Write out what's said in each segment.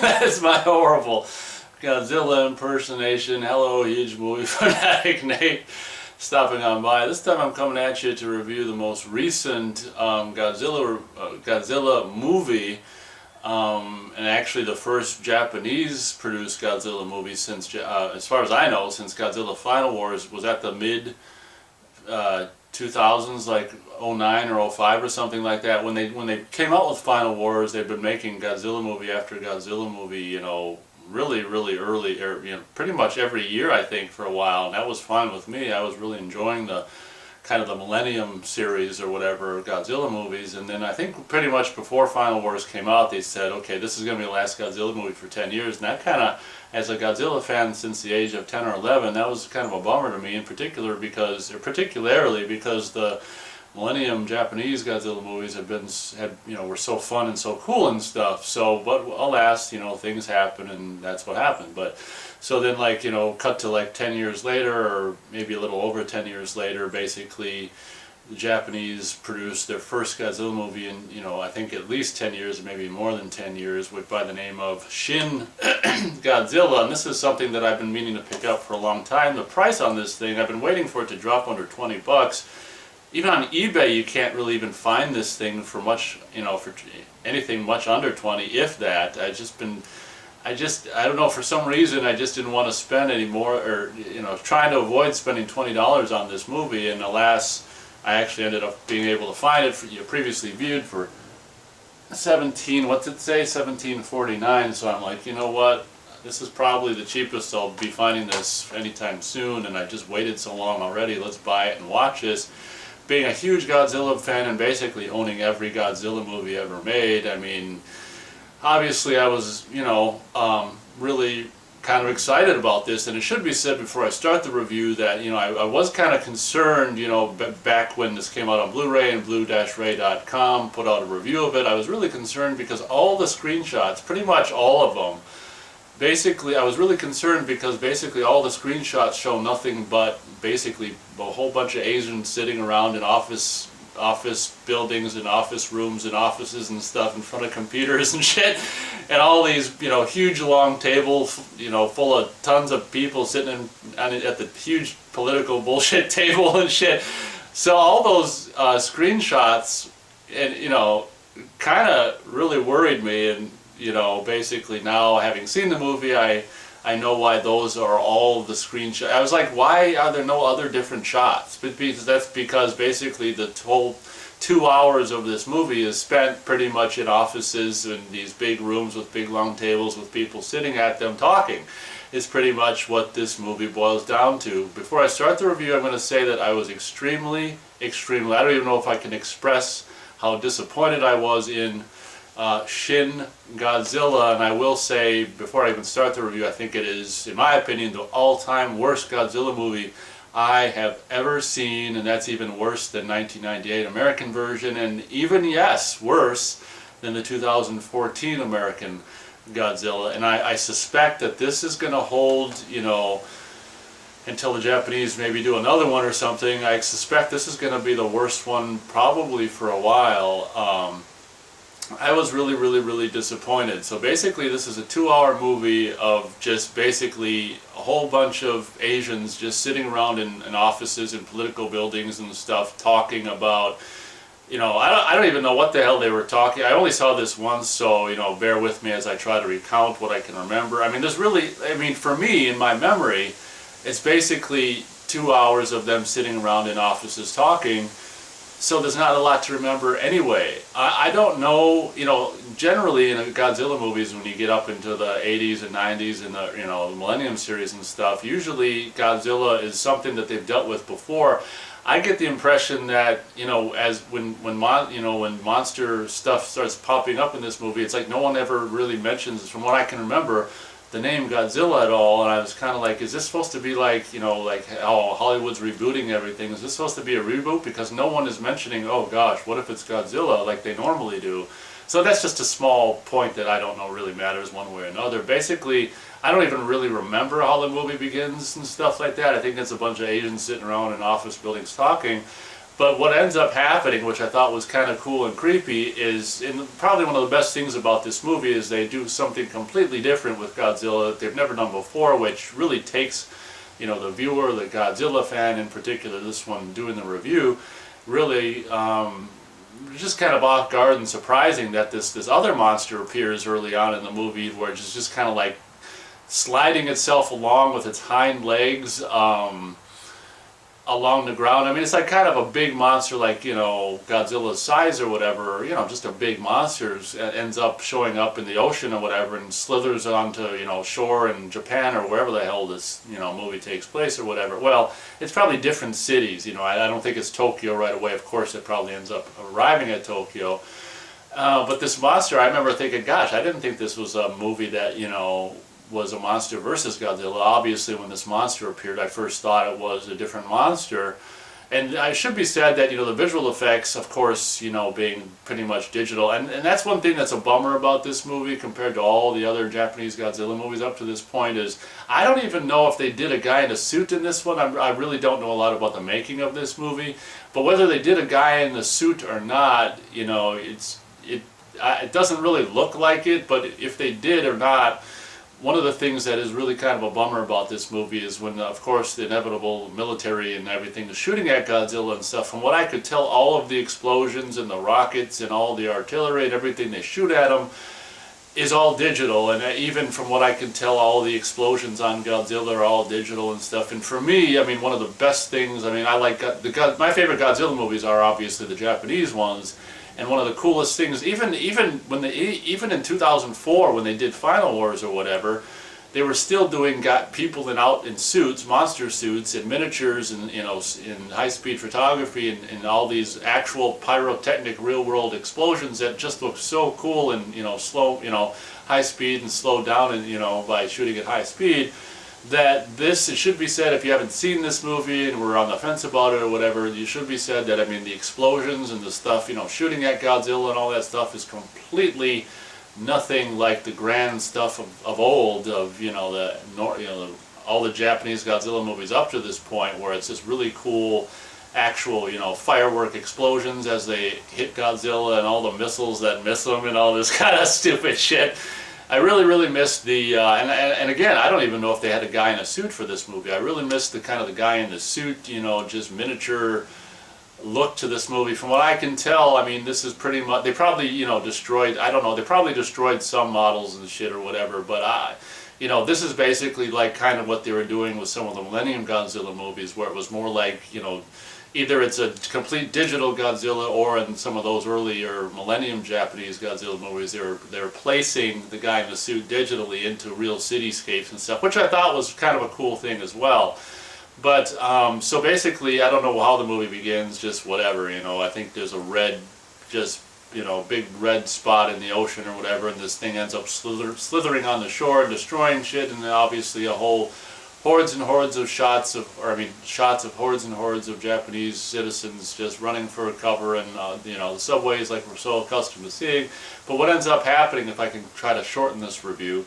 That's my horrible Godzilla impersonation. Hello, huge movie fanatic Nate, stopping on by. This time I'm coming at you to review the most recent Godzilla movie, and actually the first Japanese-produced Godzilla movie since, as far as I know, since Godzilla Final Wars was at the mid 2000s, like 09 or 05 or something like that. When they came out with Final Wars, they've been making Godzilla movie after Godzilla movie, you know, really early, or, you know, pretty much every year, I think, for a while, and that was fine with me. I was really enjoying the kind of the Millennium series or whatever Godzilla movies. And then I think pretty much before Final Wars came out, they said, okay, this is going to be the last Godzilla movie for 10 years. And that kind of, as a Godzilla fan since the age of 10 or 11, that was kind of a bummer to me, in particular because, or particularly because the Millennium Japanese Godzilla movies were so fun and so cool and stuff. So, but alas, you know, things happen, and that's what happened. But so then, like, you know, cut to like 10 years later, or maybe a little over 10 years later, basically the Japanese produced their first Godzilla movie in, you know, I think at least 10 years, or maybe more than 10 years, by the name of Shin Godzilla. And this is something that I've been meaning to pick up for a long time. The price on this thing, I've been waiting for it to drop under 20 bucks. Even on eBay, you can't really even find this thing for much, you know, for anything much under 20, if that. I don't know, for some reason I just didn't want to spend any more, or, you know, trying to avoid spending $20 on this movie, and alas, I actually ended up being able to find it for, you know, previously viewed for $17.49. So I'm like, you know what, this is probably the cheapest I'll be finding this anytime soon, and I just waited so long already. Let's buy it and watch this. Being a huge Godzilla fan and basically owning every Godzilla movie ever made, I mean, obviously I was, you know, really kind of excited about this. And it should be said before I start the review that, you know, I was kind of concerned, you know, back when this came out on Blu-ray, and blue-ray.com put out a review of it. I was really concerned because all the screenshots, pretty much all of them, basically, I was really concerned because basically all the screenshots show nothing but basically a whole bunch of Asians sitting around in office buildings and office rooms and offices and stuff in front of computers and shit, and all these, you know, huge long tables, you know, full of tons of people sitting at the huge political bullshit table and shit. So all those screenshots, and, you know, kind of really worried me. And, you know, basically now, having seen the movie, I know why those are all the screenshots. I was like, why are there no other different shots? But that's because basically the whole 2 hours of this movie is spent pretty much in offices and these big rooms with big long tables with people sitting at them talking, is pretty much what this movie boils down to. Before I start the review, I'm going to say that I was extremely, I don't even know if I can express how disappointed I was in Shin Godzilla. And I will say, before I even start the review, I think it is, in my opinion, the all-time worst Godzilla movie I have ever seen, and that's even worse than 1998 American version, and even, yes, worse than the 2014 American Godzilla. And I suspect that this is going to hold, you know, until the Japanese maybe do another one or something. I suspect this is going to be the worst one probably for a while. I was really disappointed. So basically this is a 2-hour movie of just basically a whole bunch of Asians just sitting around in offices and political buildings and stuff, talking about, you know, I don't even know what the hell they were talking. I only saw this once, so, you know, bear with me as I try to recount what I can remember. I mean, there's really, I mean, for me, in my memory, it's basically 2 hours of them sitting around in offices talking. So there's not a lot to remember anyway. I don't know, you know, generally in Godzilla movies, when you get up into the 80s and 90s and the, you know, the Millennium series and stuff, usually Godzilla is something that they've dealt with before. I get the impression that, you know, as when monster stuff starts popping up in this movie, it's like no one ever really mentions, from what I can remember, the name Godzilla at all. And I was kind of like, is this supposed to be like, you know, like how Hollywood's rebooting everything? Is this supposed to be a reboot? Because no one is mentioning, oh gosh, what if it's Godzilla, like they normally do. So that's just a small point that I don't know really matters one way or another. Basically, I don't even really remember how the movie begins and stuff like that. I think it's a bunch of Asians sitting around in office buildings talking. But what ends up happening, which I thought was kind of cool and creepy, is, and probably one of the best things about this movie is they do something completely different with Godzilla that they've never done before, which really takes, you know, the viewer, the Godzilla fan in particular, this one doing the review, really just kind of off guard and surprising that this other monster appears early on in the movie, where it's just kind of like sliding itself along with its hind legs along the ground. I mean, it's like kind of a big monster, like, you know, Godzilla's size or whatever, you know, just a big monster ends up showing up in the ocean or whatever and slithers onto, you know, shore in Japan or wherever the hell this, you know, movie takes place or whatever. Well, it's probably different cities, you know, I don't think it's Tokyo right away. Of course, it probably ends up arriving at Tokyo. But this monster, I remember thinking, gosh, I didn't think this was a movie that, you know, was a monster versus Godzilla. Obviously, when this monster appeared, I first thought it was a different monster. And I should be said that, you know, the visual effects, of course, you know, being pretty much digital. And that's one thing that's a bummer about this movie compared to all the other Japanese Godzilla movies up to this point is, I don't even know if they did a guy in a suit in this one. I really don't know a lot about the making of this movie. But whether they did a guy in the suit or not, you know, it doesn't really look like it. But if they did or not, one of the things that is really kind of a bummer about this movie is when, of course, the inevitable military and everything is shooting at Godzilla and stuff. From what I could tell, all of the explosions and the rockets and all the artillery and everything they shoot at him is all digital. And even from what I can tell, all the explosions on Godzilla are all digital and stuff. And for me, I mean, one of the best things, I mean, I like my favorite Godzilla movies are obviously the Japanese ones. And one of the coolest things, even in 2004 when they did Final Wars or whatever, they were still got people out in suits, monster suits, and miniatures, and, you know, in high-speed photography, and all these actual pyrotechnic, real-world explosions that just look so cool, and, you know, slow, you know, high speed and slowed down, and, you know, by shooting at high speed. That this, it should be said, if you haven't seen this movie and were on the fence about it or whatever, you should be said that, I mean, the explosions and the stuff, you know, shooting at Godzilla and all that stuff is completely nothing like the grand stuff of old, of, you know, all the Japanese Godzilla movies up to this point, where it's just really cool actual, you know, firework explosions as they hit Godzilla and all the missiles that miss them and all this kind of stupid shit. I really missed the, and again, I don't even know if they had a guy in a suit for this movie. I really missed the kind of the guy in the suit, you know, just miniature look to this movie. From what I can tell, I mean, this is pretty much, they probably, you know, destroyed, I don't know, they probably destroyed some models and shit or whatever, but you know, this is basically like kind of what they were doing with some of the Millennium Godzilla movies, where it was more like, you know, either it's a complete digital Godzilla, or in some of those earlier Millennium Japanese Godzilla movies, they're placing the guy in the suit digitally into real cityscapes and stuff, which I thought was kind of a cool thing as well. But so basically, I don't know how the movie begins, just whatever, you know. I think there's a red, just, you know, big red spot in the ocean or whatever, and this thing ends up slithering on the shore and destroying shit, and then obviously a whole hordes and hordes of shots of hordes and hordes of Japanese citizens just running for cover, and you know, the subways like we're so accustomed to seeing. But what ends up happening, if I can try to shorten this review,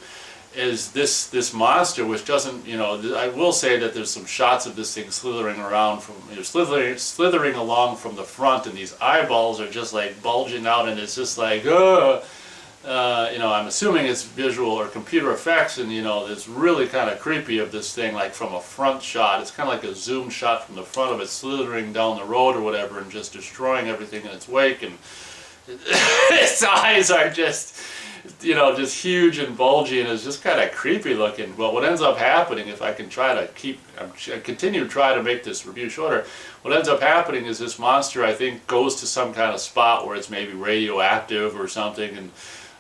is this monster, which doesn't, you know, I will say that there's some shots of this thing slithering around from, you know, slithering along from the front, and these eyeballs are just like bulging out, and it's just like, you know, I'm assuming it's visual or computer effects, and, you know, it's really kind of creepy of this thing, like from a front shot. It's kind of like a zoom shot from the front of it, slithering down the road or whatever, and just destroying everything in its wake, and its eyes are just, you know, just huge and bulgy, and it's just kind of creepy looking. But what ends up happening, if I can try to continue to try to make this review shorter, what ends up happening is this monster, I think, goes to some kind of spot where it's maybe radioactive or something, and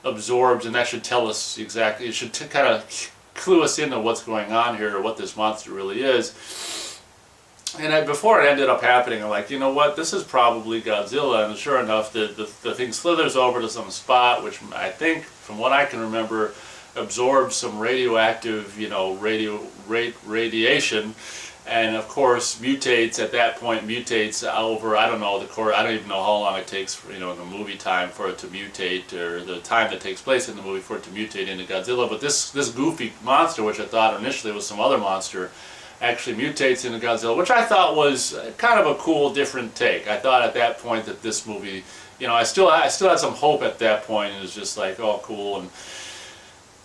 absorbs, and that should tell us exactly, it should kind of clue us into what's going on here, or what this monster really is. And before it ended up happening, I'm like, you know what, this is probably Godzilla, and sure enough, the thing slithers over to some spot, which I think, from what I can remember, absorbs some radioactive, you know, radiation, and of course mutates at that point, mutates over, I don't know, I don't even know how long it takes, for, you know, in the movie time for it to mutate, or the time that takes place in the movie for it to mutate into Godzilla. But this goofy monster, which I thought initially was some other monster, actually mutates into Godzilla, which I thought was kind of a cool, different take. I thought at that point that this movie, you know, I still had some hope at that point. It was just like, oh, cool. And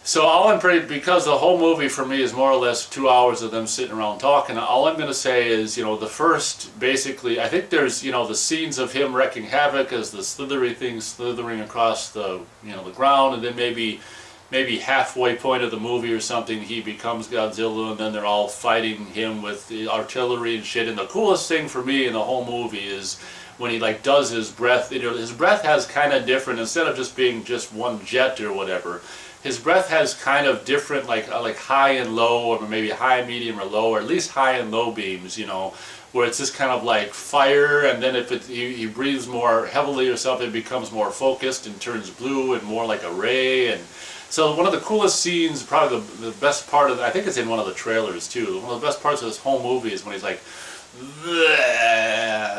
so all I'm because the whole movie for me is more or less 2 hours of them sitting around talking. All I'm going to say is, you know, the first, basically, I think there's, you know, the scenes of him wrecking havoc as the slithery thing slithering across the, you know, the ground, and then maybe halfway point of the movie or something, he becomes Godzilla, and then they're all fighting him with the artillery and shit. And the coolest thing for me in the whole movie is when he like does his breath. You know, his breath has kind of different, instead of just being just one jet or whatever. His breath has kind of different, like high and low, or maybe high, medium, or low, or at least high and low beams, you know, where it's just kind of like fire, and then if he breathes more heavily or something, it becomes more focused and turns blue and more like a ray. And so one of the coolest scenes, probably the best part of, I think it's in one of the trailers too, one of the best parts of this whole movie is when he's like,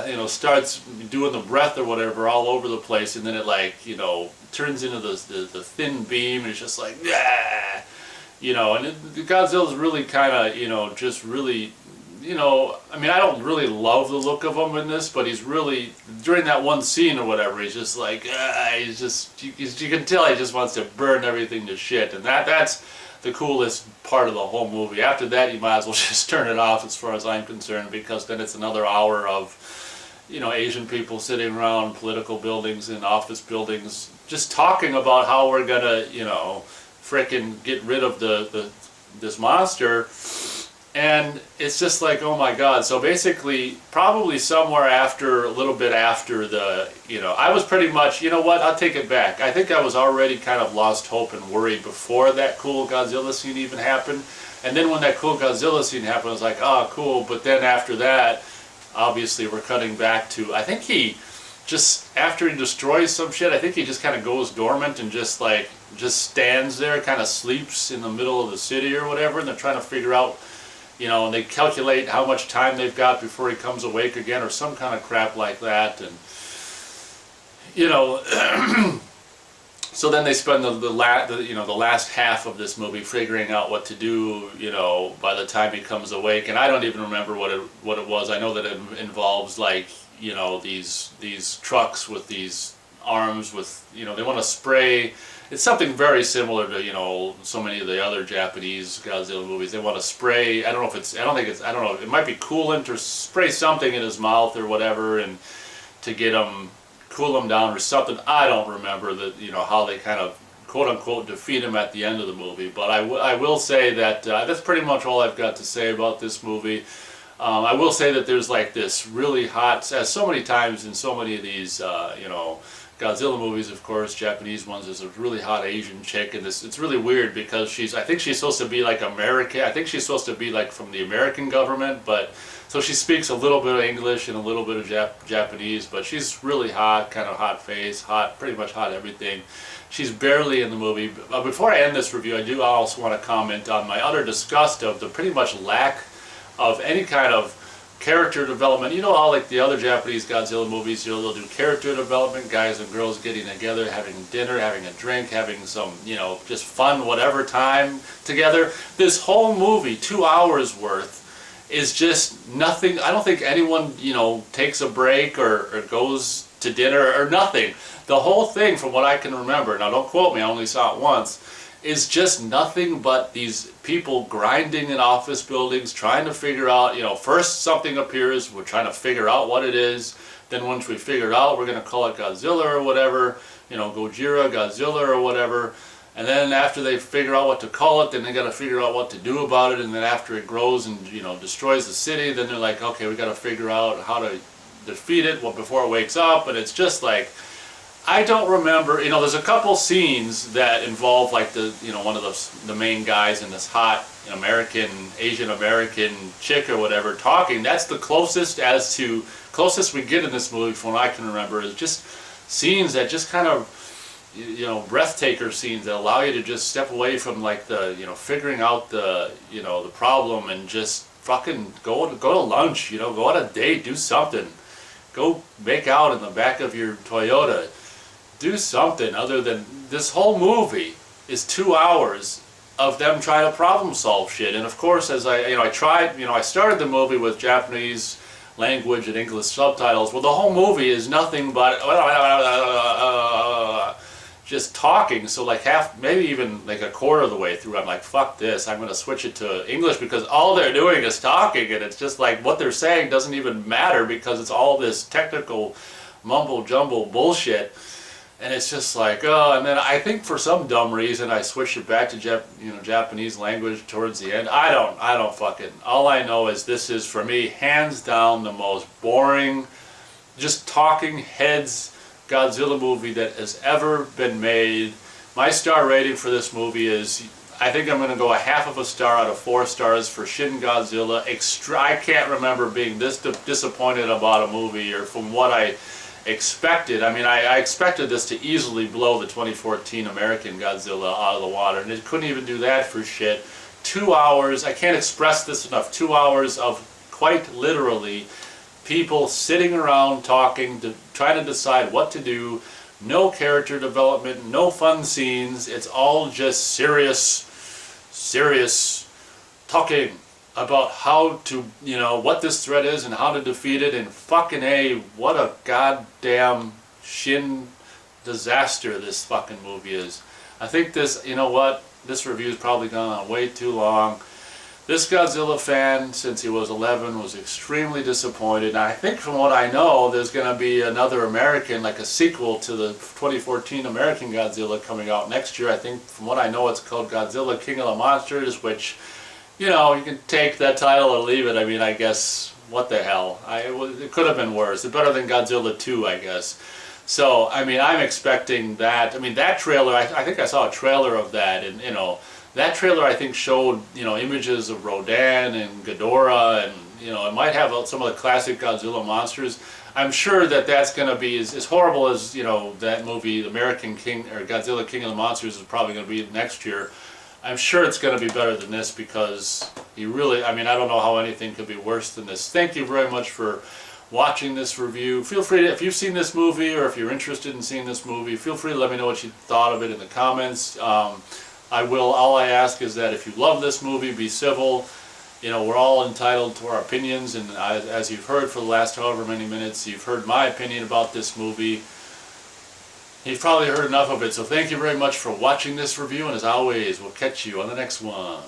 you know, starts doing the breath or whatever all over the place, and then it like, you know, turns into the thin beam, and it's just like, you know, and Godzilla's really kind of, you know, just really, you know, I mean, I don't really love the look of him in this, but he's really, during that one scene or whatever, he's just like, he's just, you can tell he just wants to burn everything to shit, and that's the coolest part of the whole movie. After that, you might as well just turn it off as far as I'm concerned, because then it's another hour of, you know, Asian people sitting around political buildings and office buildings just talking about how we're gonna, you know, frickin' get rid of this monster. And it's just like, oh my god. So basically, probably somewhere after, a little bit after the, you know, I was pretty much, you know what, I'll take it back. I think I was already kind of lost hope and worried before that cool Godzilla scene even happened. And then when that cool Godzilla scene happened, I was like, oh, cool. But then after that, obviously we're cutting back to, I think he just, after he destroys some shit, I think he just kind of goes dormant and just like, just stands there, kind of sleeps in the middle of the city or whatever, and they're trying to figure out, you know, and they calculate how much time they've got before he comes awake again, or some kind of crap like that. And you know, so then they spend the last half of this movie figuring out what to do, you know, by the time he comes awake. And I don't even remember what it was. I know that it involves, like, you know, these trucks with these arms with, you know, they want to spray. It's something very similar to, you know, so many of the other Japanese Godzilla movies. They want to spray, I don't know, it might be coolant or spray something in his mouth or whatever, and to get him, cool him down or something. I don't remember that, you know, how they kind of quote unquote defeat him at the end of the movie. But I will say that that's pretty much all I've got to say about this movie. I will say that there's like this really hot, as so many times in so many of these, you know, Godzilla movies, of course, Japanese ones, there's a really hot Asian chick, and it's really weird because I think she's supposed to be like American, I think she's supposed to be like from the American government, but, so she speaks a little bit of English and a little bit of Japanese, but she's really hot, kind of hot face, hot, pretty much hot everything. She's barely in the movie. Before I end this review, I do also want to comment on my utter disgust of the pretty much lack of any kind of character development. You know how like the other Japanese Godzilla movies, you know, they'll do character development, guys and girls getting together, having dinner, having a drink, having some, you know, just fun whatever time together. This whole movie, 2 hours worth, is just nothing. I don't think anyone, you know, takes a break or goes to dinner or nothing. The whole thing, from what I can remember, now don't quote me, I only saw it once, is just nothing but these people grinding in office buildings, trying to figure out, you know, first something appears, we're trying to figure out what it is, then once we figure it out, we're going to call it Godzilla or whatever, you know, Gojira, Godzilla or whatever, and then after they figure out what to call it, then they got to figure out what to do about it, and then after it grows and, you know, destroys the city, then they're like, okay, we got to figure out how to defeat it before it wakes up, and it's just like, I don't remember, you know, there's a couple scenes that involve like the, you know, one of the main guys and this hot American, Asian American chick or whatever talking. That's the closest we get in this movie from what I can remember, is just scenes that just kind of, you know, breathtaker scenes that allow you to just step away from like the, you know, figuring out the, you know, the problem and just fucking go to lunch, you know, go on a date, do something. Go make out in the back of your Toyota. Do something other than, this whole movie is 2 hours of them trying to problem solve shit. And of course, as I started the movie with Japanese language and English subtitles. Well, the whole movie is nothing but just talking. So like half, maybe even like a quarter of the way through, I'm like, fuck this, I'm going to switch it to English, because all they're doing is talking, and it's just like what they're saying doesn't even matter because it's all this technical mumble jumble bullshit. And it's just like, oh, and then I think for some dumb reason I switched it back to Japanese language towards the end. I don't fucking, all I know is this is, for me, hands down the most boring, just talking heads Godzilla movie that has ever been made. My star rating for this movie is, I think I'm going to go a half of a star out of 4 stars for Shin Godzilla. I can't remember being this disappointed about a movie, or from what I expected. I mean, I expected this to easily blow the 2014 American Godzilla out of the water, and it couldn't even do that for shit. 2 hours, I can't express this enough, 2 hours of quite literally people sitting around talking, trying to decide what to do, no character development, no fun scenes, it's all just serious talking about how to, what this threat is and how to defeat it, and fucking A, what a goddamn Shin disaster this fucking movie is. I think this, this review's probably gone on way too long. This Godzilla fan, since he was 11, was extremely disappointed. And I think from what I know, there's going to be another American, like a sequel to the 2014 American Godzilla coming out next year. I think from what I know, it's called Godzilla King of the Monsters, which, you can take that title or leave it. I mean, I guess, what the hell? It could have been worse. It's better than Godzilla 2, I guess. So, I mean, I'm expecting that. I mean, that trailer, I think I saw a trailer of that, and, that trailer I think showed, images of Rodan and Ghidorah, and, it might have some of the classic Godzilla monsters. I'm sure that that's going to be as horrible as, that movie, American King, or Godzilla King of the Monsters, is probably going to be next year. I'm sure it's going to be better than this, because I don't know how anything could be worse than this. Thank you very much for watching this review. Feel free to, if you've seen this movie, or if you're interested in seeing this movie, feel free to let me know what you thought of it in the comments. All I ask is that if you love this movie, be civil. We're all entitled to our opinions, and as you've heard for the last however many minutes, you've heard my opinion about this movie. You've probably heard enough of it, so thank you very much for watching this review, and as always, we'll catch you on the next one.